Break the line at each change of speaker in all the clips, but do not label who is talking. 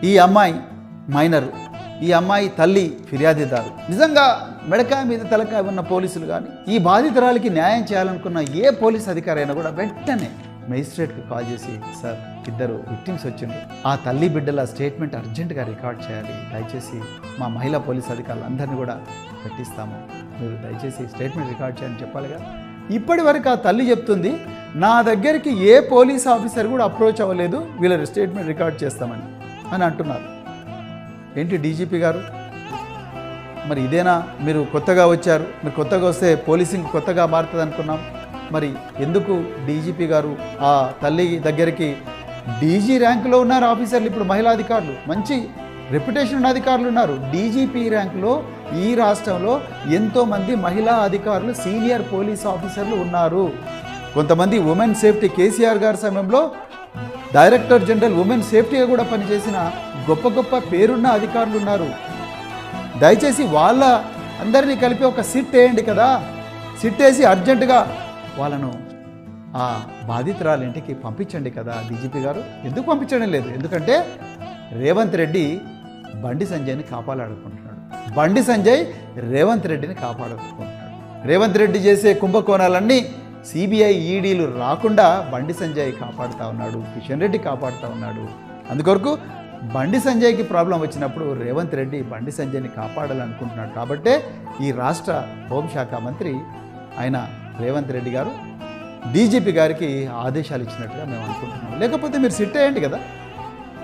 ఈ అమ్మాయి మైనర్, ఈ అమ్మాయి తల్లి ఫిర్యాదుదారు. నిజంగా మెడకాయ మీద తలకాయ ఉన్న పోలీసులు కానీ ఈ బాధితురాలికి న్యాయం చేయాలనుకున్న ఏ పోలీస్ అధికారి అయినా కూడా వెంటనే మెజిస్ట్రేట్కి కాల్ చేసి, సార్ ఇద్దరు విక్టిమ్స్ వచ్చిండ్రు, ఆ తల్లి బిడ్డల స్టేట్మెంట్ అర్జెంటుగా రికార్డ్ చేయాలి, దయచేసి మా మహిళా పోలీస్ అధికారులందరినీ కూడా పెట్టిస్తాము, మీరు దయచేసి స్టేట్మెంట్ రికార్డ్ చేయాలని చెప్పాలిగా. ఇప్పటి వరకు ఆ తల్లి చెప్తుంది, నా దగ్గరికి ఏ పోలీస్ ఆఫీసర్ కూడా అప్రోచ్ అవ్వలేదు, వీళ్ళ స్టేట్మెంట్ రికార్డ్ చేస్తామని అని అంటున్నారు. ఏంటి డీజీపీ గారు, మరి ఇదేనా మీరు కొత్తగా వచ్చారు, మీరు కొత్తగా వస్తే పోలీసింగ్ కొత్తగా మారుతుంది అనుకున్నాం, మరి ఎందుకు డీజీపీ గారు ఆ తల్లి దగ్గరికి, డీజీ ర్యాంకులో ఉన్నారు ఆఫీసర్లు, ఇప్పుడు మహిళా అధికారులు మంచి రెప్యుటేషన్ ఉన్న అధికారులు ఉన్నారు. డీజీపీ ర్యాంకులో ఈ రాష్ట్రంలో ఎంతోమంది మహిళా అధికారులు సీనియర్ పోలీస్ ఆఫీసర్లు ఉన్నారు. కొంతమంది ఉమెన్ సేఫ్టీ, కేసీఆర్ గారి సమయంలో డైరెక్టర్ జనరల్ ఉమెన్ సేఫ్టీగా కూడా పనిచేసిన గొప్ప గొప్ప పేరున్న అధికారులు ఉన్నారు. దయచేసి వాళ్ళ అందరినీ కలిపి ఒక సిట్ వేయండి కదా, సిట్ వేసి అర్జెంటుగా వాళ్ళను ఆ బాధితురాలు ఇంటికి పంపించండి కదా డీజీపీ గారు. ఎందుకు పంపించడం లేదు, ఎందుకంటే రేవంత్ రెడ్డి బండి సంజయ్ని కాపాడాలనుకుంటున్నాడు. బండి సంజయ్ రేవంత్ రెడ్డిని కాపాడాలనుకుంటున్నాడు. రేవంత్ రెడ్డి చేసే కుంభకోణాలన్నీ సిబిఐ ఈడీలు రాకుండా బండి సంజయ్ కాపాడుతూ ఉన్నాడు, కిషన్ రెడ్డి కాపాడుతూ ఉన్నాడు. అందుకొరకు బండి సంజయ్కి ప్రాబ్లం వచ్చినప్పుడు రేవంత్ రెడ్డి బండి సంజయ్ని కాపాడాలనుకుంటున్నాడు. కాబట్టే ఈ రాష్ట్ర హోంశాఖ మంత్రి ఆయన రేవంత్ రెడ్డి గారు డీజీపీ గారికి ఆదేశాలు ఇచ్చినట్టుగా మేము అనుకుంటున్నాం. లేకపోతే మీరు సిట్ వేయండి కదా,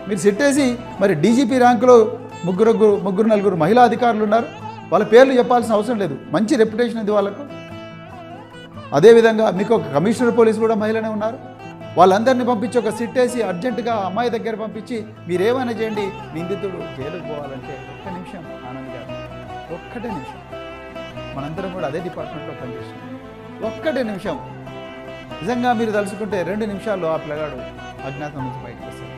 మీరు సిట్ వేసి మరి డీజీపీ ర్యాంకులో ముగ్గురు నలుగురు మహిళా అధికారులు ఉన్నారు, వాళ్ళ పేర్లు చెప్పాల్సిన అవసరం లేదు, మంచి రెప్యుటేషన్ ఉంది వాళ్ళకు. అదేవిధంగా మీకు ఒక కమిషనర్ పోలీసు కూడా మహిళనే ఉన్నారు, వాళ్ళందరినీ పంపించి ఒక సిట్ వేసి అర్జెంటుగా అమ్మాయి దగ్గర పంపించి మీరేమైనా చేయండి, నిందితుడు జైలుకు పోవాలంటే ఒక్క నిమిషం ఆనంద్ గారు, ఒక్కటే నిమిషం, మనందరం కూడా అదే డిపార్ట్మెంట్లో పనిచేస్తున్నాం, ఒక్కటే నిమిషం నిజంగా మీరు తలుచుకుంటే 2 నిమిషాల్లో ఆ పిల్లగాడు అజ్ఞాతం నుంచి బయటకు వస్తాడు.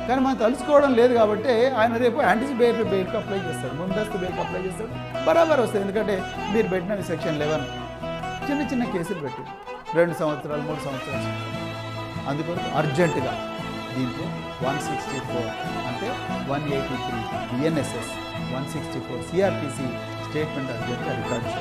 కానీ మనం తలుచుకోవడం లేదు కాబట్టి ఆయన రేపు యాంటిసిపేటరీ బెయిల్కి అప్లై చేస్తాడు, ముందస్తు బెయిల్కి అప్లై చేస్తాడు, బరాబర్ వస్తుంది. ఎందుకంటే మీరు పెట్టినవి సెక్షన్ 11 చిన్న చిన్న కేసులు పెట్టి 2 సంవత్సరాలు 3 సంవత్సరాలు, అందుకొరకు అర్జెంటుగా దీంట్లో 164 అంటే 183 బిఎన్ఎస్ఎస్ 164 సిఆర్పిసి స్టేట్మెంట్ అర్జెంట్గా రికార్డ్ చేయాలి.